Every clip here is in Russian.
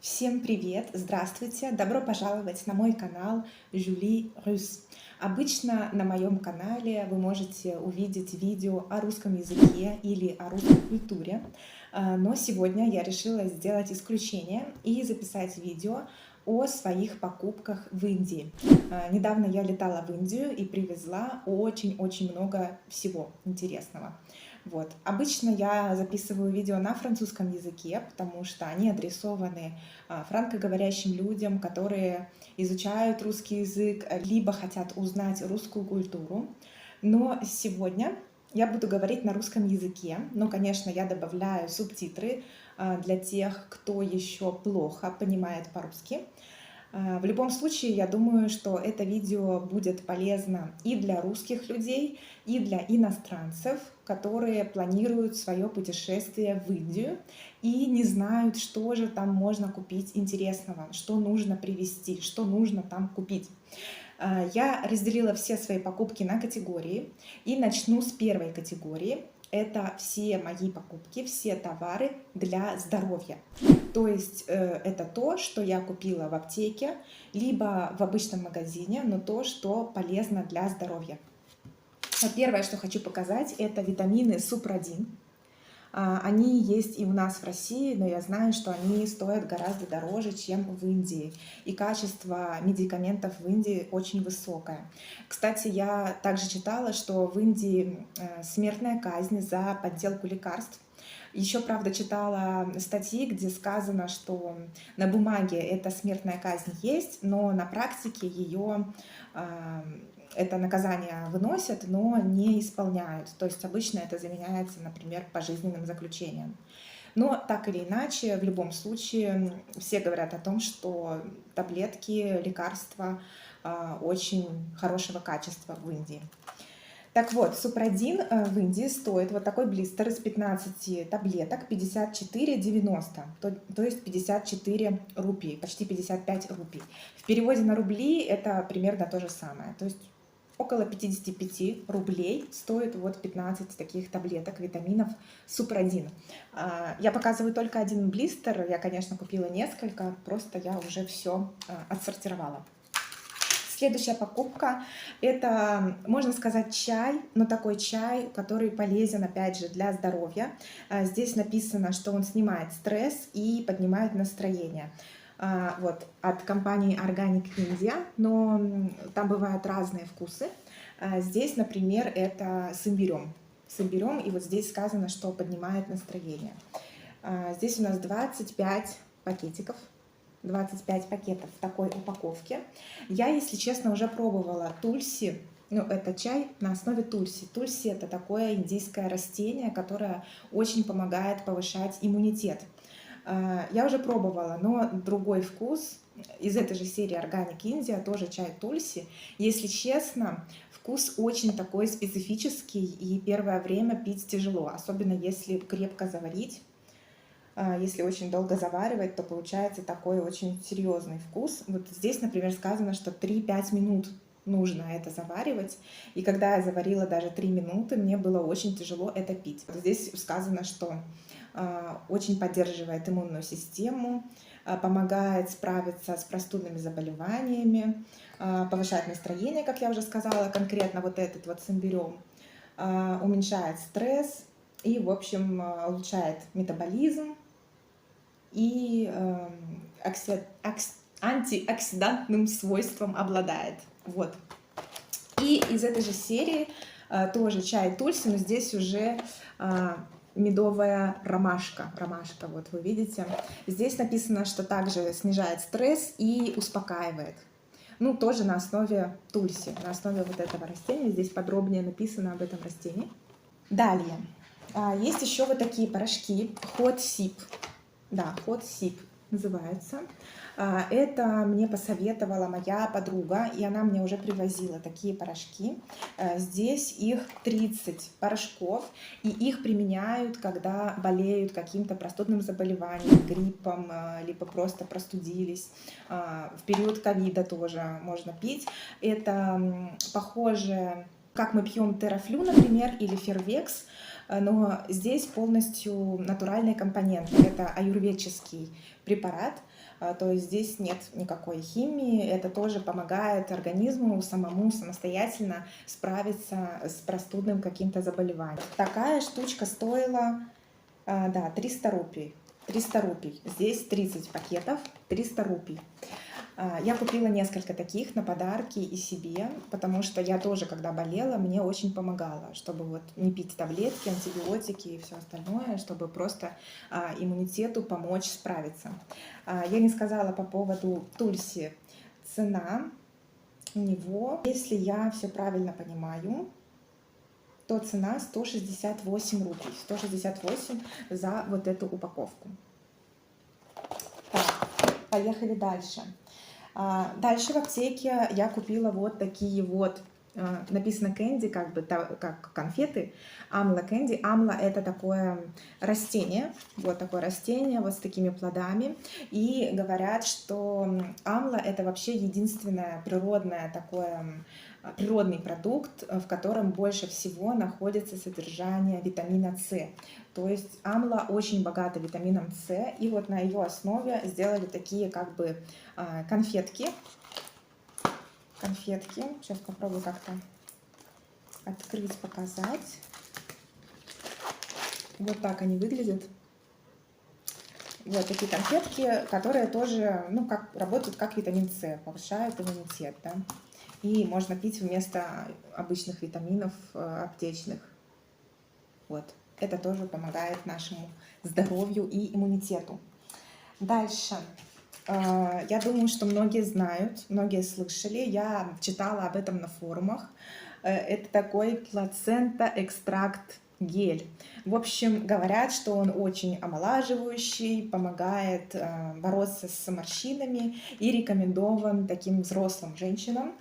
Всем привет! Здравствуйте! Добро пожаловать на мой канал Julie Russe. Обычно на моем канале вы можете увидеть видео о русском языке или о русской культуре, но сегодня я решила сделать исключение и записать видео о своих покупках в Индии. Недавно я летала в Индию и привезла очень-очень много всего интересного. Вот. Обычно я записываю видео на французском языке, потому что они адресованы франкоговорящим людям, которые изучают русский язык, либо хотят узнать русскую культуру. Но сегодня я буду говорить на русском языке, но, конечно, я добавляю субтитры для тех, кто еще плохо понимает по-русски. В любом случае, я думаю, что это видео будет полезно и для русских людей, и для иностранцев, которые планируют свое путешествие в Индию и не знают, что же там можно купить интересного, что нужно привезти, что нужно там купить. Я разделила все свои покупки на категории и начну с первой категории. Это все мои покупки, все товары для здоровья. То есть это то, что я купила в аптеке, либо в обычном магазине, но то, что полезно для здоровья. Первое, что хочу показать, это витамины Супрадин. Они есть и у нас в России, но я знаю, что они стоят гораздо дороже, чем в Индии. И качество медикаментов в Индии очень высокое. Кстати, я также читала, что в Индии смертная казнь за подделку лекарств. Еще, правда, читала статьи, где сказано, что на бумаге эта смертная казнь есть, но на практике ее это наказание выносят, но не исполняют. То есть обычно это заменяется, например, пожизненным заключением. Но так или иначе, в любом случае, все говорят о том, что таблетки, лекарства очень хорошего качества в Индии. Так вот, Супрадин в Индии стоит вот такой блистер из 15 таблеток 54,90, то есть 54 рупии, почти 55 рупий. В переводе на рубли это примерно то же самое, то есть около 55 рублей стоит вот 15 таких таблеток витаминов Супрадин. Я показываю только один блистер, я, конечно, купила несколько, просто я уже все отсортировала. Следующая покупка – это, можно сказать, чай, но такой чай, который полезен, опять же, для здоровья. Здесь написано, что он снимает стресс и поднимает настроение. Вот, от компании Organic India, но там бывают разные вкусы. Здесь, например, это с имбирем. С имбирем, и вот здесь сказано, что поднимает настроение. Здесь у нас 25 пакетиков. 25 пакетов в такой упаковке. Я, если честно, уже пробовала тульси. Ну, это чай на основе тульси. Тульси – это такое индийское растение, которое очень помогает повышать иммунитет. Я уже пробовала, но другой вкус. Из этой же серии Organic India, тоже чай тульси. Если честно, вкус очень такой специфический, и первое время пить тяжело, особенно если крепко заварить. Если очень долго заваривать, то получается такой очень серьезный вкус. Вот здесь, например, сказано, что 3-5 минут нужно это заваривать. И когда я заварила даже 3 минуты, мне было очень тяжело это пить. Здесь сказано, что очень поддерживает иммунную систему, помогает справиться с простудными заболеваниями, повышает настроение, как я уже сказала, конкретно вот этот вот с имбирем, уменьшает стресс и, в общем, улучшает метаболизм и антиоксидантным свойством обладает. Вот. И из этой же серии тоже чай тульси, но здесь уже медовая ромашка. Ромашка, вот вы видите. Здесь написано, что также снижает стресс и успокаивает. Ну, тоже на основе тульси, на основе вот этого растения. Здесь подробнее написано об этом растении. Далее. Есть еще вот такие порошки Hot Sip. Да, Hot Sip называется. Это мне посоветовала моя подруга, и она мне уже привозила такие порошки. Здесь их 30 порошков, и их применяют, когда болеют каким-то простудным заболеванием, гриппом, либо просто простудились. В период ковида тоже можно пить. Это похоже, как мы пьем Терафлю, например, или Фервекс, но здесь полностью натуральные компоненты. Это аюрведический препарат. То есть здесь нет никакой химии, это тоже помогает организму самому самостоятельно справиться с простудным каким-то заболеванием. Такая штучка стоила, да, 300 рупий. 300 рупий. Здесь 30 пакетов, 300 рупий. Я купила несколько таких на подарки и себе, потому что я тоже, когда болела, мне очень помогало, чтобы вот не пить таблетки, антибиотики и все остальное, чтобы просто иммунитету помочь справиться. Я не сказала по поводу тульси. Цена у него, если я все правильно понимаю, то цена 168 рупий. 168 за вот эту упаковку. Так, поехали дальше. Дальше в аптеке я купила вот такие вот, написано кэнди, как бы как конфеты, амла кэнди. Амла — это такое растение, вот такое растение вот с такими плодами. И говорят, что амла — это вообще единственное природное такое, природный продукт, в котором больше всего находится содержание витамина С. То есть амла очень богата витамином С, и вот на ее основе сделали такие как бы конфетки. Сейчас попробую как-то открыть, показать. Вот так они выглядят. Вот такие конфетки, которые тоже, ну, как работают как витамин С, повышают иммунитет, да. И можно пить вместо обычных витаминов аптечных. Вот. Это тоже помогает нашему здоровью и иммунитету. Дальше. Я думаю, что многие знают, многие слышали. Я читала об этом на форумах. Это такой плацента-экстракт гель. В общем, говорят, что он очень омолаживающий, помогает бороться с морщинами и рекомендован таким взрослым женщинам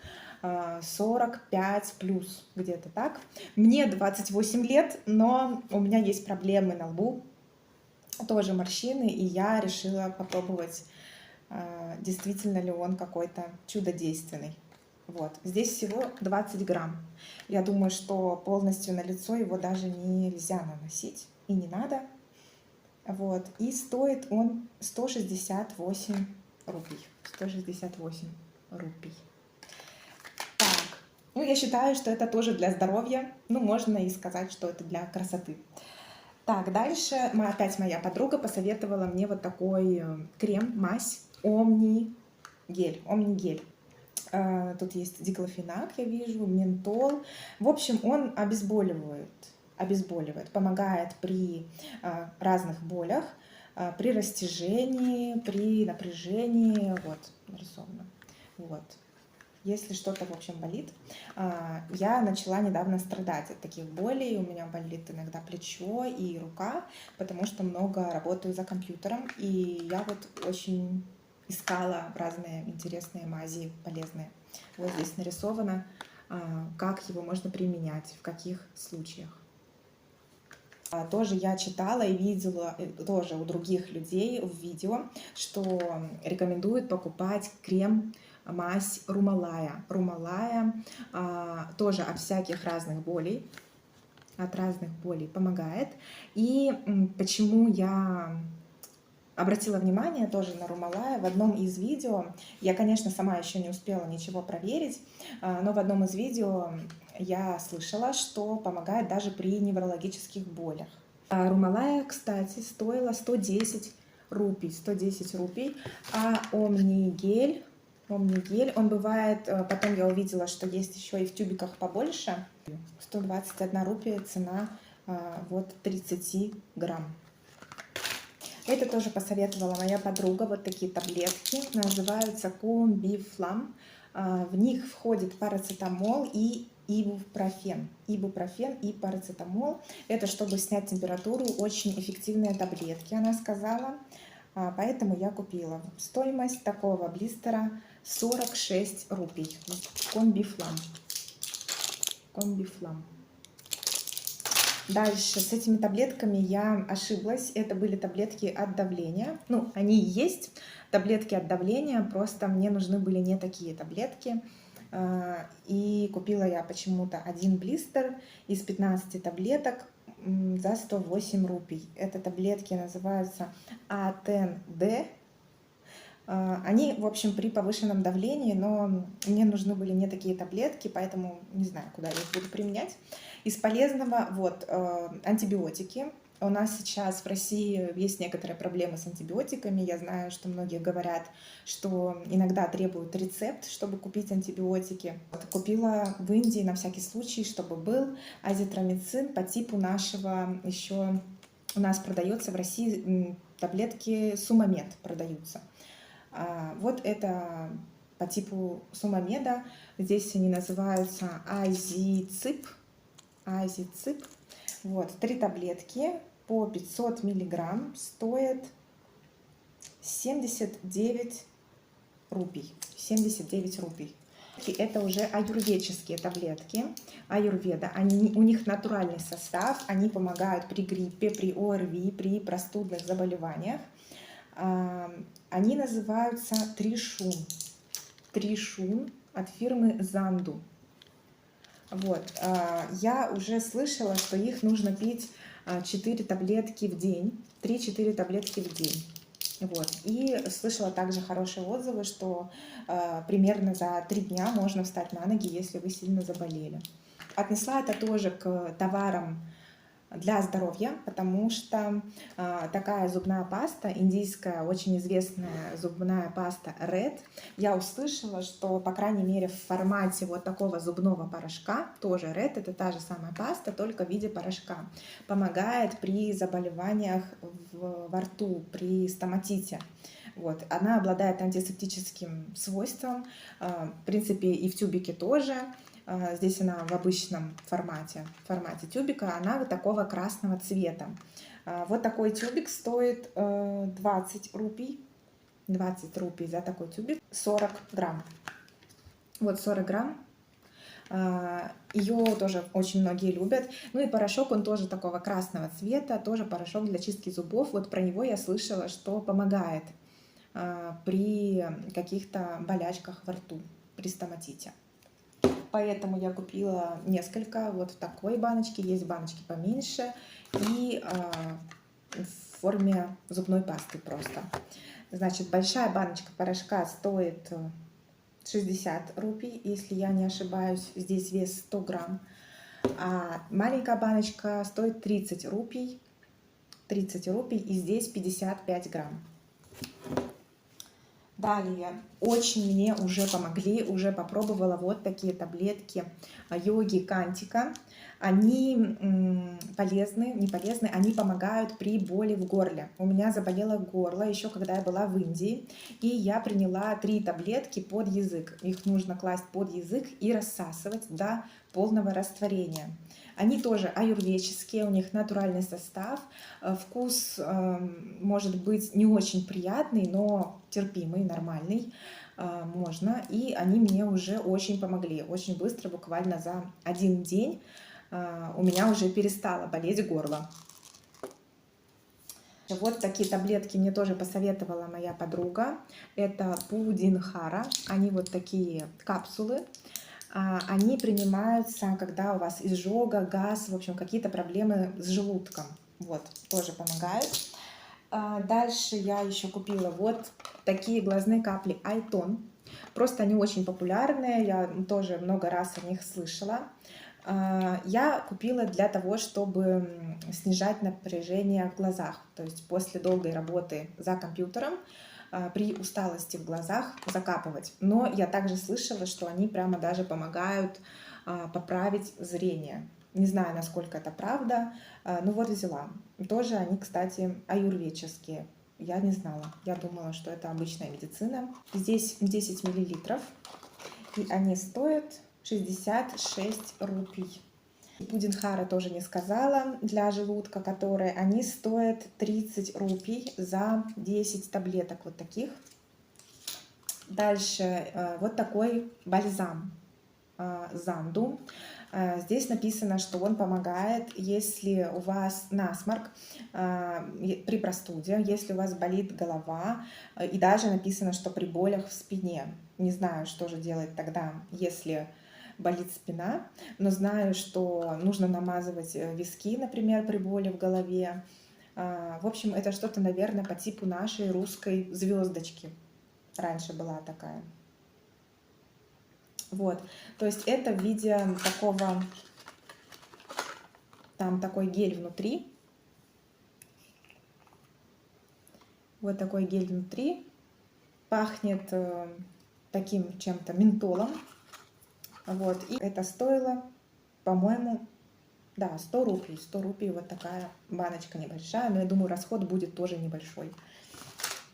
45 плюс, где-то так. Мне 28 лет, но у меня есть проблемы на лбу, тоже морщины, и я решила попробовать, действительно ли он какой-то чудодейственный. Вот. Здесь всего 20 грамм. Я думаю, что полностью на лицо его даже нельзя наносить, и не надо. Вот. И стоит он 168 рупий. 168 рупий. Так. Ну, я считаю, что это тоже для здоровья. Ну, можно и сказать, что это для красоты. Так, дальше опять моя подруга посоветовала мне вот такой крем, мазь Omni гель. Тут есть диклофенак, я вижу, ментол. В общем, он обезболивает, помогает при разных болях, при растяжении, при напряжении. Вот, нарисовано. Вот. Если что-то, в общем, болит. Я начала недавно страдать от таких болей. У меня болит иногда плечо и рука, потому что много работаю за компьютером. И я вот очень искала разные интересные мази, полезные. Вот здесь нарисовано, как его можно применять, в каких случаях. Тоже я читала и видела тоже у других людей в видео, что рекомендуют покупать крем, мазь Румалая. Румалая тоже от всяких разных болей, помогает. И почему я обратила внимание тоже на Румалая в одном из видео. Я, конечно, сама еще не успела ничего проверить, но в одном из видео я слышала, что помогает даже при неврологических болях. Румалая, кстати, стоила 110 рупий. 110 рупий. А Омнигель, он бывает, потом я увидела, что есть еще и в тюбиках побольше. 121 рупия цена вот 30 грамм. Это тоже посоветовала моя подруга. Вот такие таблетки. Называются Комбифлам. В них входит парацетамол и ибупрофен. Ибупрофен и парацетамол. Это чтобы снять температуру. Очень эффективные таблетки, она сказала. Поэтому я купила. Стоимость такого блистера 46 рупий. Комбифлам. Дальше, с этими таблетками я ошиблась. Это были таблетки от давления. Ну, они и есть таблетки от давления, просто мне нужны были не такие таблетки. И купила я почему-то один блистер из 15 таблеток за 108 рупий. Это таблетки называются А10Д. Они, в общем, при повышенном давлении, но мне нужны были не такие таблетки, поэтому не знаю, куда я их буду применять. Из полезного, вот, антибиотики. У нас сейчас в России есть некоторые проблемы с антибиотиками. Я знаю, что многие говорят, что иногда требуют рецепт, чтобы купить антибиотики. Вот, купила в Индии на всякий случай, чтобы был азитромицин по типу нашего еще... У нас продается в России таблетки Сумамед продаются. Вот это по типу Сумамеда. Здесь они называются азицип. Азицип. Вот, 3 таблетки по 500 миллиграмм стоят 79 рупий. 79 рупий. Это уже аюрведические таблетки. Аюрведа, у них натуральный состав, они помогают при гриппе, при ОРВИ, при простудных заболеваниях. Они называются Тришун. Тришун от фирмы Занду. Вот. Я уже слышала, что их нужно пить 4 таблетки в день, 3-4 таблетки в день. Вот. И слышала также хорошие отзывы, что примерно за 3 дня можно встать на ноги, если вы сильно заболели. Отнесла это тоже к товарам для здоровья, потому что такая зубная паста, индийская, очень известная зубная паста Red, я услышала, что, по крайней мере, в формате вот такого зубного порошка, тоже Red, это та же самая паста, только в виде порошка, помогает при заболеваниях во рту, при стоматите. Вот. Она обладает антисептическим свойством, в принципе, и в тюбике тоже. Здесь она в обычном формате тюбика, она вот такого красного цвета. Вот такой тюбик стоит 20 рупий. 20 рупий за такой тюбик. 40 грамм. Вот 40 грамм. Ее тоже очень многие любят. Ну и порошок, он тоже такого красного цвета, тоже порошок для чистки зубов. Вот про него я слышала, что помогает при каких-то болячках во рту, при стоматите. Поэтому я купила несколько вот в такой баночке, есть баночки поменьше и в форме зубной пасты просто. Значит, большая баночка порошка стоит 60 рупий, если я не ошибаюсь, здесь вес 100 грамм. А маленькая баночка стоит 30 рупий, и здесь 55 грамм. Далее, очень мне уже помогли, уже попробовала вот такие таблетки йоги Кантика. Они полезны, не полезны, они помогают при боли в горле. У меня заболело горло еще когда я была в Индии, и я приняла 3 таблетки под язык. Их нужно класть под язык и рассасывать до полного растворения. Они тоже аюрведические, у них натуральный состав. Вкус может быть не очень приятный, но терпимый, нормальный. Можно. И они мне уже очень помогли. Очень быстро, буквально за 1 день у меня уже перестало болеть горло. Вот такие таблетки мне тоже посоветовала моя подруга. Это Пудинхара. Они вот такие капсулы. Они принимаются, когда у вас изжога, газ, в общем, какие-то проблемы с желудком. Вот, тоже помогают. Дальше я еще купила вот такие глазные капли Айтон. Просто они очень популярные, я тоже много раз о них слышала. Я купила для того, чтобы снижать напряжение в глазах. То есть после долгой работы за компьютером при усталости в глазах закапывать. Но я также слышала, что они прямо даже помогают поправить зрение. Не знаю, насколько это правда, но вот взяла. Тоже они, кстати, аюрведические. Я не знала. Я думала, что это обычная медицина. Здесь 10 миллилитров, и они стоят 66 рупий. Пудинхара тоже не сказала, для желудка, которые они стоят 30 рупий за 10 таблеток вот таких. Дальше вот такой бальзам Занду. Здесь написано, что он помогает, если у вас насморк при простуде, если у вас болит голова, и даже написано, что при болях в спине. Не знаю, что же делать тогда, если болит спина, но знаю, что нужно намазывать виски, например, при боли в голове. В общем, это что-то, наверное, по типу нашей русской звездочки. раньше была такая. Вот, то есть это в виде такого, там такой гель внутри. Вот такой гель внутри. Пахнет таким чем-то ментолом. Вот, и это стоило, по-моему, да, 100 рупий. 100 рупий вот такая баночка небольшая, но я думаю, расход будет тоже небольшой.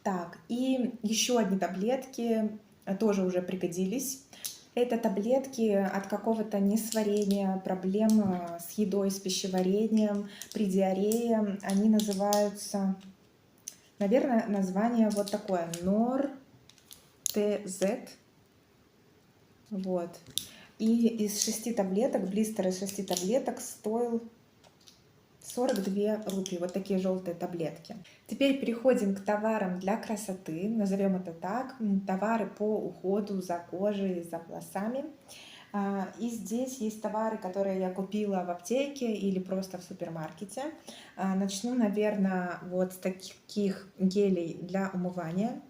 Так, и еще одни таблетки тоже уже пригодились. Это таблетки от какого-то несварения, проблем с едой, с пищеварением, при диарее. Они называются, наверное, название вот такое, Нор-ТЗ. Вот. И из 6 таблеток, блистер из 6 таблеток стоил 42 рупии. Вот такие желтые таблетки. Теперь переходим к товарам для красоты, назовем это так. Товары по уходу за кожей, за волосами. И здесь есть товары, которые я купила в аптеке или просто в супермаркете. Начну, наверное, вот с таких гелей для умывания.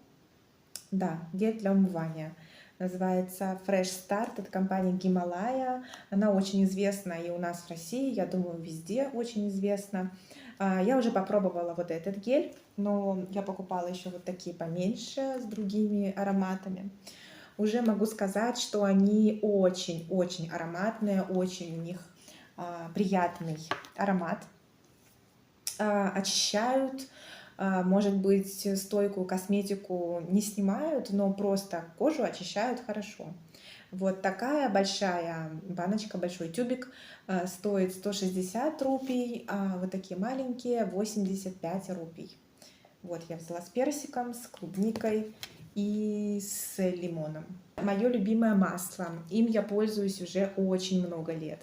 Да, гель для умывания. Называется Fresh Start от компании Гималая. Она очень известна и у нас в России, я думаю, везде очень известна. Я уже попробовала вот этот гель, но я покупала еще вот такие поменьше с другими ароматами. Уже могу сказать, что они очень-очень ароматные, очень у них приятный аромат. Очищают. Может быть, стойкую косметику не снимают, но просто кожу очищают хорошо. Вот такая большая баночка, большой тюбик стоит 160 рупий, а вот такие маленькие 85 рупий. Вот я взяла с персиком, с клубникой и с лимоном. Мое любимое масло, им я пользуюсь уже очень много лет.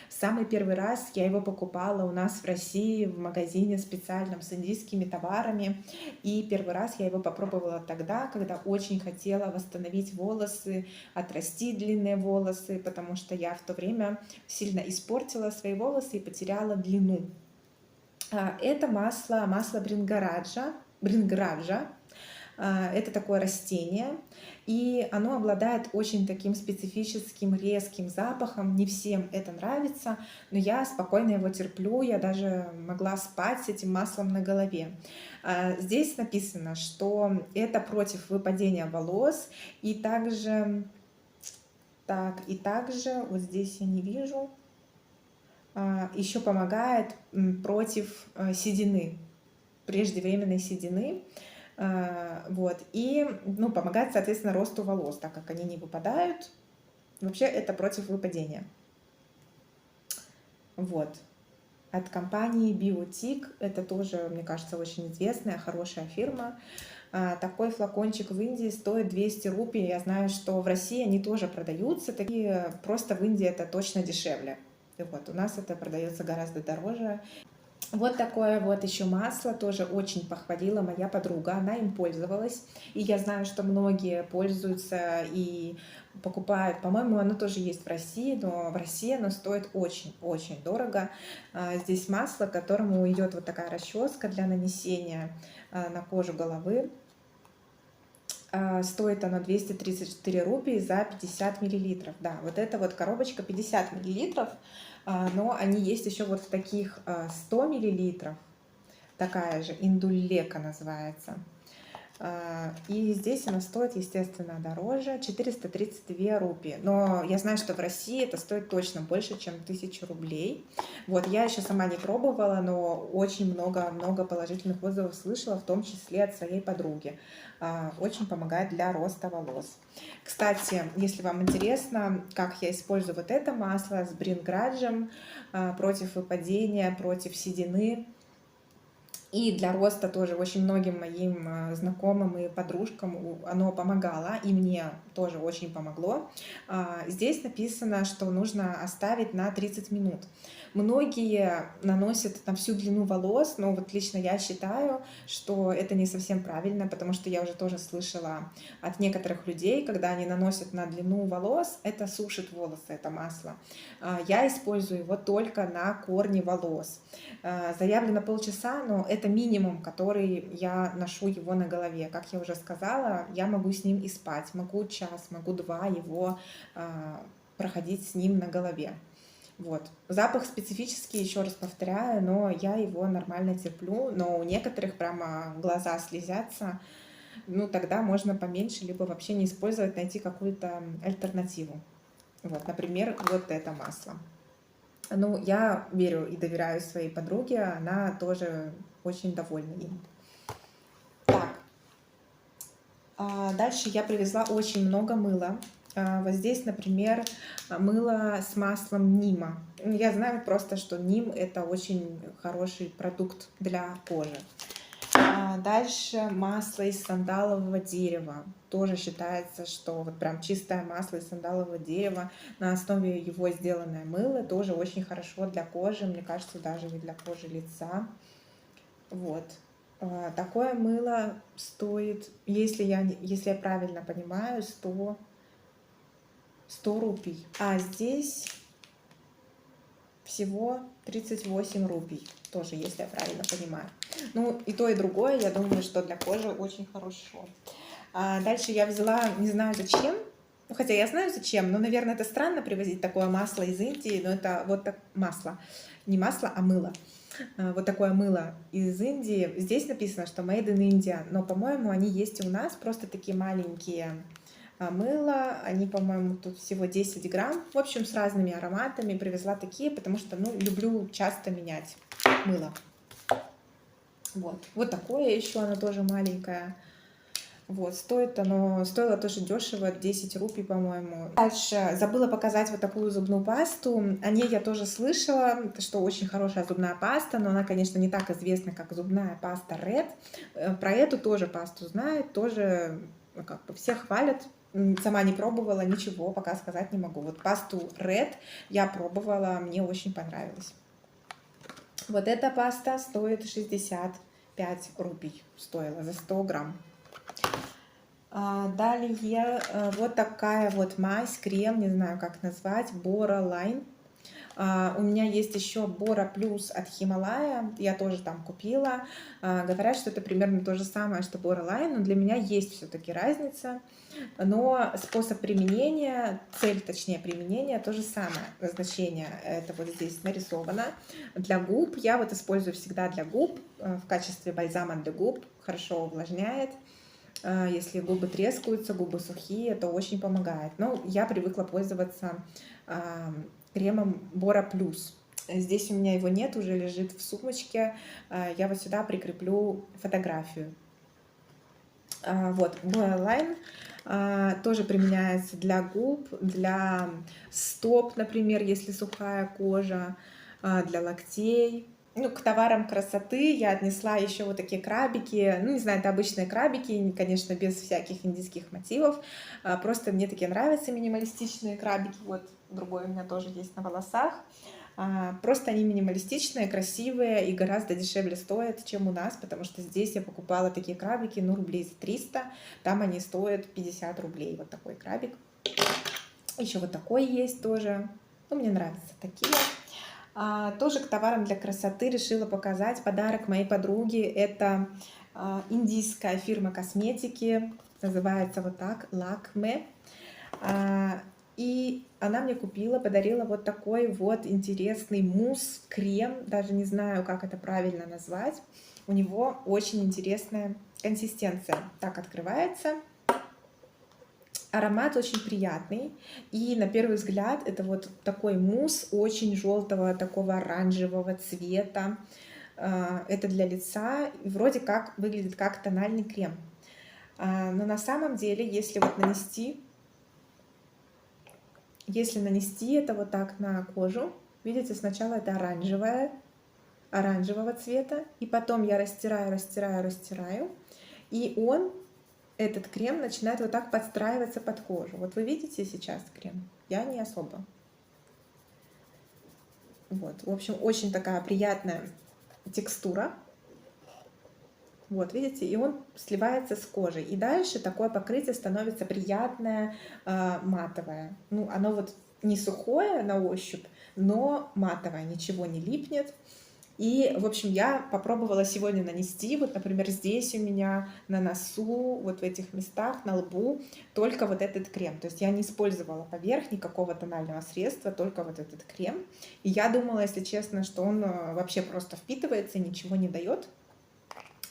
Самый первый раз я его покупала у нас в России в магазине специальном с индийскими товарами. И первый раз я его попробовала тогда, когда очень хотела восстановить волосы, отрастить длинные волосы, потому что я в то время сильно испортила свои волосы и потеряла длину. Это масло Бринграджа. Это такое растение, и оно обладает очень таким специфическим резким запахом. Не всем это нравится, но я спокойно его терплю. Я даже могла спать с этим маслом на голове. Здесь написано, что это против выпадения волос, и также вот здесь я не вижу, еще помогает против седины, преждевременной седины. Вот, и помогает, соответственно, росту волос, так как они не выпадают. Вообще это против выпадения. Вот. От компании Biotique, это тоже, мне кажется, очень известная, хорошая фирма. Такой флакончик в Индии стоит 200 рупий. Я знаю, что в России они тоже продаются, такие, просто в Индии это точно дешевле. И вот, у нас это продается гораздо дороже. Вот такое вот еще масло тоже очень похвалила моя подруга, она им пользовалась, и я знаю, что многие пользуются и покупают, по-моему, оно тоже есть в России, но в России оно стоит очень-очень дорого. Здесь масло, к которому идет вот такая расческа для нанесения на кожу головы. Стоит оно 234 рупии за 50 миллилитров. Да, вот эта вот коробочка 50 миллилитров, но они есть еще вот в таких 100 миллилитров. Такая же, Индулека называется. И здесь она стоит, естественно, дороже, 432 рупии. Но я знаю, что в России это стоит точно больше, чем 1000 рублей. Вот, я еще сама не пробовала, но очень много положительных отзывов слышала, в том числе от своей подруги. Очень помогает для роста волос. Кстати, если вам интересно, как я использую вот это масло с Бринграджем против выпадения, против седины, и для роста тоже очень многим моим знакомым и подружкам оно помогало, и мне тоже очень помогло. Здесь написано, что нужно оставить на 30 минут. Многие наносят на всю длину волос, но вот лично я считаю, что это не совсем правильно, потому что я уже тоже слышала от некоторых людей, когда они наносят на длину волос, это сушит волосы, это масло. Я использую его только на корни волос. Заявлено полчаса, но это минимум, который я ношу его на голове. Как я уже сказала, я могу с ним и спать, могу час, могу два его проходить с ним на голове. Вот. Запах специфический, еще раз повторяю, но я его нормально терплю, но у некоторых прямо глаза слезятся, ну тогда можно поменьше, либо вообще не использовать, найти какую-то альтернативу. Вот, например, вот это масло. Ну, я верю и доверяю своей подруге, она тоже очень довольна им. Так, дальше я привезла очень много мыла. Вот здесь, например, мыло с маслом нима. Я знаю просто, что ним это очень хороший продукт для кожи. Дальше масло из сандалового дерева. Тоже считается, что вот прям чистое масло из сандалового дерева, на основе его сделанное мыло, тоже очень хорошо для кожи, мне кажется, даже и для кожи лица. Вот. Такое мыло стоит, если я правильно понимаю, 100 рупий. А здесь всего 38 рупий, тоже, если я правильно понимаю. Ну, и то, и другое, я думаю, что для кожи очень хорошо. Дальше я взяла, не знаю зачем, ну, хотя я знаю зачем, но, наверное, это странно привозить такое масло из Индии, но это вот так масло, не масло, а мыло. Вот такое мыло из Индии. Здесь написано, что made in India, но, по-моему, они есть и у нас, просто такие маленькие мыло, они, по-моему, тут всего 10 грамм, в общем, с разными ароматами, привезла такие, потому что, ну, люблю часто менять мыло. Вот такое еще, оно тоже маленькое. Вот, стоило тоже дешево, 10 рупий, по-моему. Дальше забыла показать вот такую зубную пасту. О ней я тоже слышала, что очень хорошая зубная паста, но она, конечно, не так известна, как зубная паста Red. Про эту тоже пасту знают, тоже как бы все хвалят. Сама не пробовала, ничего пока сказать не могу. Вот пасту Red я пробовала, мне очень понравилось. Вот эта паста стоит 65 рупий, стоила за 100 грамм. Далее вот такая вот мазь, крем, не знаю как назвать, Bora Line. У меня есть еще Bora Plus от Хималая, я тоже там купила. Говорят, что это примерно то же самое, что Bora Line, но для меня есть все-таки разница. Но способ применения, цель, точнее, применения то же самое. Назначение это вот здесь нарисовано. Для губ я вот использую всегда для губ в качестве бальзама для губ, хорошо увлажняет. Если губы трескаются, губы сухие, это очень помогает. Но я привыкла пользоваться кремом Bora Plus. Здесь у меня его нет, уже лежит в сумочке. Я вот сюда прикреплю фотографию. Вот, Bora Line тоже применяется для губ, для стоп, например, если сухая кожа, для локтей. Ну, к товарам красоты я отнесла еще вот такие крабики. Ну, не знаю, это обычные крабики, конечно, без всяких индийских мотивов. Просто мне такие нравятся минималистичные крабики. Вот другой у меня тоже есть на волосах. Просто они минималистичные, красивые и гораздо дешевле стоят, чем у нас, потому что здесь я покупала такие крабики, ну, рублей за 300. Там они стоят 50 рублей. Вот такой крабик. Еще вот такой есть тоже. Ну, мне нравятся такие. Тоже к товарам для красоты решила показать подарок моей подруге. Это индийская фирма косметики, называется вот так, Lakme. И она мне купила, подарила вот такой вот интересный мусс-крем, даже не знаю, как это правильно назвать. У него очень интересная консистенция. Так открывается. Аромат очень приятный, и на первый взгляд это вот такой мусс очень желтого, такого оранжевого цвета. Это для лица, вроде как выглядит как тональный крем. Но на самом деле, если нанести это вот так на кожу, видите, сначала это оранжевого цвета, и потом я растираю, и этот крем начинает вот так подстраиваться под кожу. Вот вы видите сейчас крем? Я не особо. Вот, в общем, очень такая приятная текстура. Вот, видите, и он сливается с кожей. И дальше такое покрытие становится приятное, матовое. Ну, оно вот не сухое на ощупь, но матовое, ничего не липнет. И, в общем, я попробовала сегодня нанести, вот, например, здесь у меня на носу, вот в этих местах, на лбу, только вот этот крем. То есть я не использовала поверх никакого тонального средства, только вот этот крем. И я думала, если честно, что он вообще просто впитывается и ничего не дает.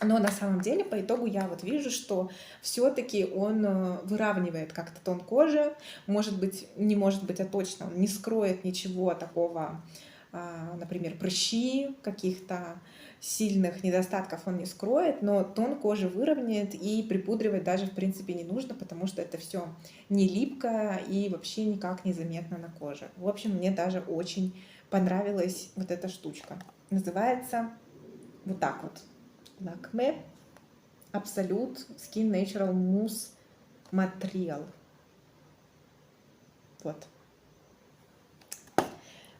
Но на самом деле по итогу я вот вижу, что все-таки он выравнивает как-то тон кожи, может быть, не может быть, а точно он не скроет ничего такого, например, прыщи, каких-то сильных недостатков он не скроет, но тон кожи выровняет, и припудривать даже в принципе не нужно, потому что это все не липкое и вообще никак не заметно на коже. В общем, мне даже очень понравилась вот эта штучка. Называется вот так вот. Lakme Absolute Skin Natural Mousse Material. Вот.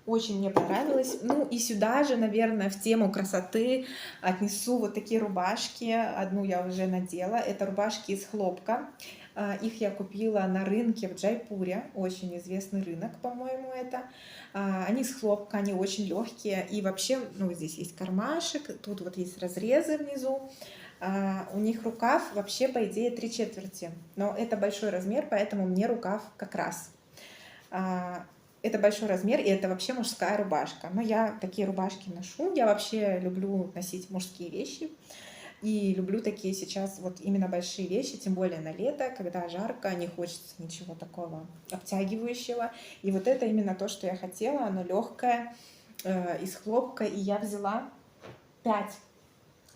Очень мне понравилось. Ну и сюда же, наверное, в тему красоты отнесу вот такие рубашки. Одну я уже надела. Это рубашки из хлопка. Их я купила на рынке в Джайпуре. Очень известный рынок, по-моему, это. Они из хлопка, они очень легкие. И вообще, ну, здесь есть кармашек, тут вот есть разрезы внизу. У них рукав вообще, по идее, 3/4. Но это большой размер, поэтому мне рукав как раз. Это большой размер, и это вообще мужская рубашка. Но я такие рубашки ношу. Я вообще люблю носить мужские вещи. И люблю такие сейчас вот именно большие вещи, тем более на лето, когда жарко, не хочется ничего такого обтягивающего. И вот это именно то, что я хотела. Оно легкое, из хлопка. И я взяла 5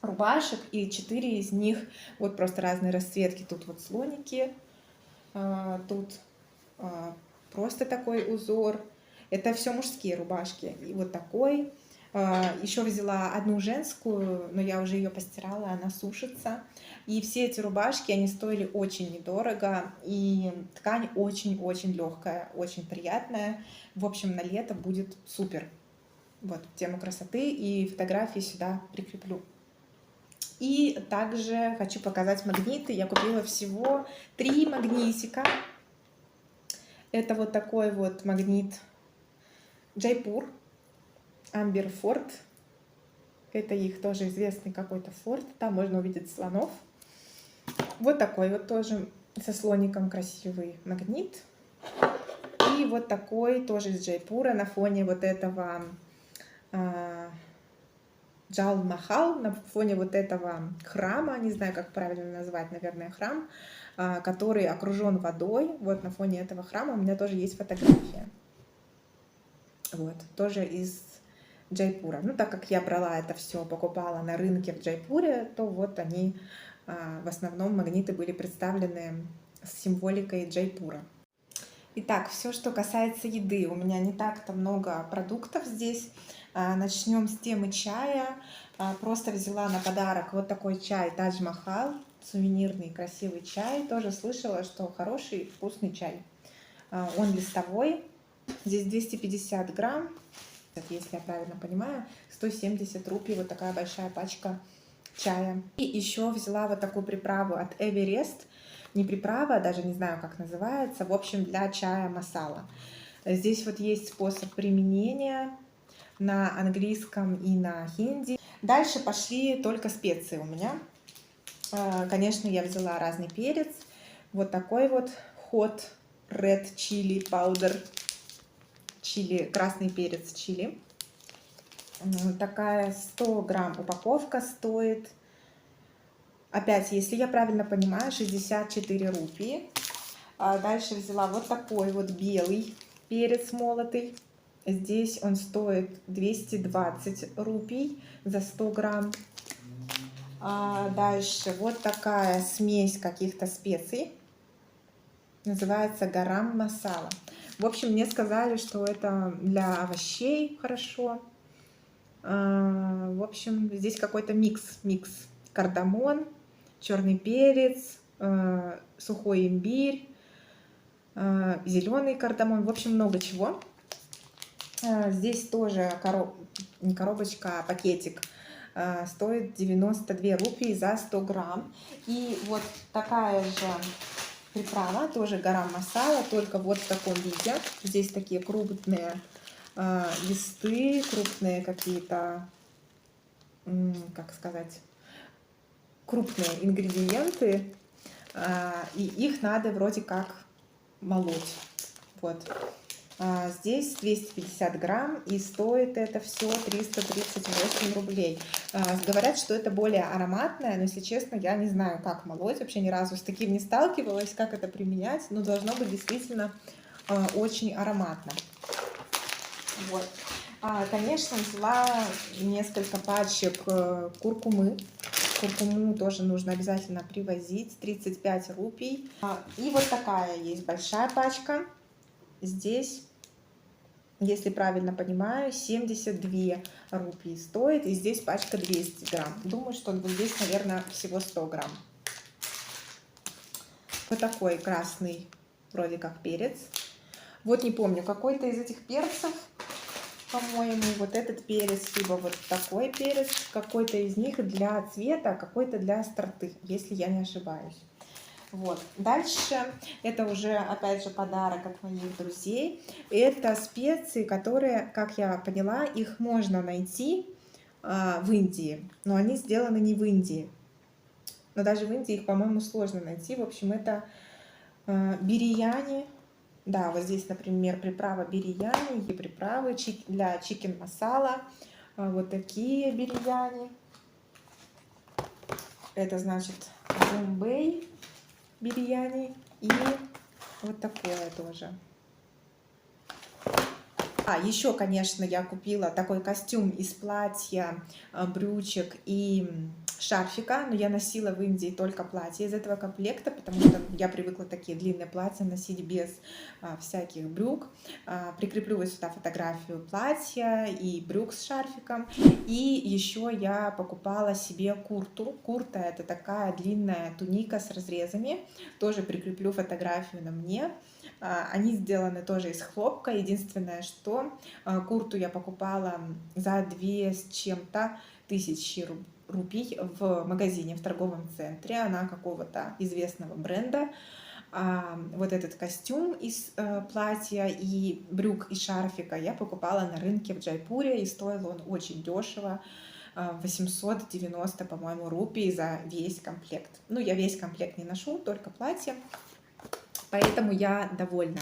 рубашек, и 4 из них вот просто разные расцветки. Тут вот слоники, тут просто такой узор. Это все мужские рубашки. И вот такой. Еще взяла одну женскую, но я уже ее постирала, она сушится. И все эти рубашки, они стоили очень недорого. И ткань очень-очень легкая, очень приятная. В общем, на лето будет супер. Вот, тему красоты, и фотографии сюда прикреплю. И также хочу показать магниты. Я купила всего 3 магнитика. Это вот такой вот магнит Джайпур, Амбер Форт. Это их тоже известный какой-то форт. Там можно увидеть слонов. Вот такой вот тоже со слоником красивый магнит. И вот такой тоже из Джайпура на фоне вот этого Джал Махал, на фоне вот этого храма, не знаю, как правильно назвать, наверное, храм, который окружен водой. Вот на фоне этого храма у меня тоже есть фотография. Вот, тоже из Джайпура. Ну, так как я брала это все, покупала на рынке в Джайпуре, то вот они, в основном магниты были представлены с символикой Джайпура. Итак, все, что касается еды. У меня не так-то много продуктов здесь. Начнем с темы чая. Просто взяла на подарок вот такой чай Тадж Махал. Сувенирный красивый чай. Тоже слышала, что хороший вкусный чай. Он листовой. Здесь 250 грамм. Если я правильно понимаю, 170 рупий. Вот такая большая пачка чая. И еще взяла вот такую приправу от Эверест. Не приправа, даже не знаю, как называется. В общем, для чая масала. Здесь вот есть способ применения на английском и на хинди. Дальше пошли только специи у меня. Конечно, я взяла разный перец. Вот такой вот hot red chili powder. Чили, красный перец чили. Такая 100 грамм упаковка стоит. Опять, если я правильно понимаю, 64 рупии. Дальше взяла вот такой вот белый перец молотый. Здесь он стоит 220 рупий за 100 грамм. Дальше вот такая смесь каких-то специй. Называется гарам масала. В общем, мне сказали, что это для овощей хорошо. В общем, здесь какой-то микс. Кардамон, черный перец, сухой имбирь, зеленый кардамон. В общем, много чего. Здесь тоже не коробочка, а пакетик. Стоит 92 рупии за 100 грамм. И вот такая же приправа, тоже гарам масала, только вот в таком виде. Здесь такие крупные листы, крупные какие-то, как сказать, крупные ингредиенты. И их надо вроде как молоть. Вот. Здесь 250 грамм, и стоит это все 338 рублей. Говорят, что это более ароматное, но, если честно, я не знаю, как молоть. Вообще ни разу с таким не сталкивалась, как это применять, но должно быть действительно очень ароматно. Вот. Конечно, взяла несколько пачек куркумы. Куркуму тоже нужно обязательно привозить, 35 рупий. И вот такая есть большая пачка. Здесь, если правильно понимаю, 72 рупии стоит. И здесь пачка 200 грамм. Думаю, что вот здесь, наверное, всего 100 грамм. Вот такой красный, вроде как перец. Вот не помню, какой-то из этих перцев, по-моему, вот этот перец, либо вот такой перец, какой-то из них для цвета, какой-то для остроты, если я не ошибаюсь. Вот. Дальше это уже, опять же, подарок от моих друзей. Это специи, которые, как я поняла, их можно найти в Индии, но они сделаны не в Индии. Но даже в Индии их, по-моему, сложно найти. В общем, это бирияни. Да, вот здесь, например, приправа бирияни и приправы для чикен масала. Вот такие бирияни. Это значит Бомбей бирияни и вот такое тоже. Еще, конечно, я купила такой костюм из платья, брючек и шарфика, но я носила в Индии только платье из этого комплекта, потому что я привыкла такие длинные платья носить без всяких брюк. Прикреплю вот сюда фотографию платья и брюк с шарфиком. И еще я покупала себе курту. Курта — это такая длинная туника с разрезами. Тоже прикреплю фотографию на мне. Они сделаны тоже из хлопка. Единственное, что курту я покупала за 2 с чем-то тысячи рупий в магазине, в торговом центре. Она какого-то известного бренда. Вот этот костюм из платья и брюк и шарфика я покупала на рынке в Джайпуре, и стоил он очень дешево. 890, по-моему, рупий за весь комплект. Ну, я весь комплект не ношу, только платье. Поэтому я довольна.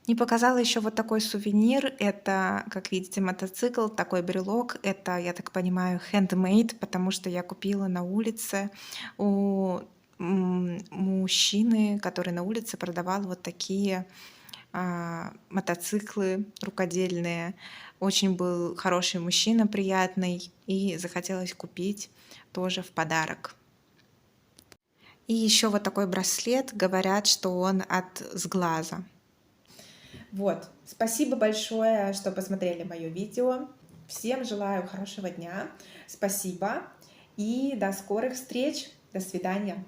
Не показала еще вот такой сувенир. Это, как видите, мотоцикл, такой брелок. Это, я так понимаю, handmade, потому что я купила на улице у мужчины, который на улице продавал вот такие мотоциклы рукодельные. Очень был хороший мужчина, приятный, и захотелось купить тоже в подарок. И еще вот такой браслет, говорят, что он от сглаза. Вот, спасибо большое, что посмотрели мое видео. Всем желаю хорошего дня. Спасибо и до скорых встреч. До свидания.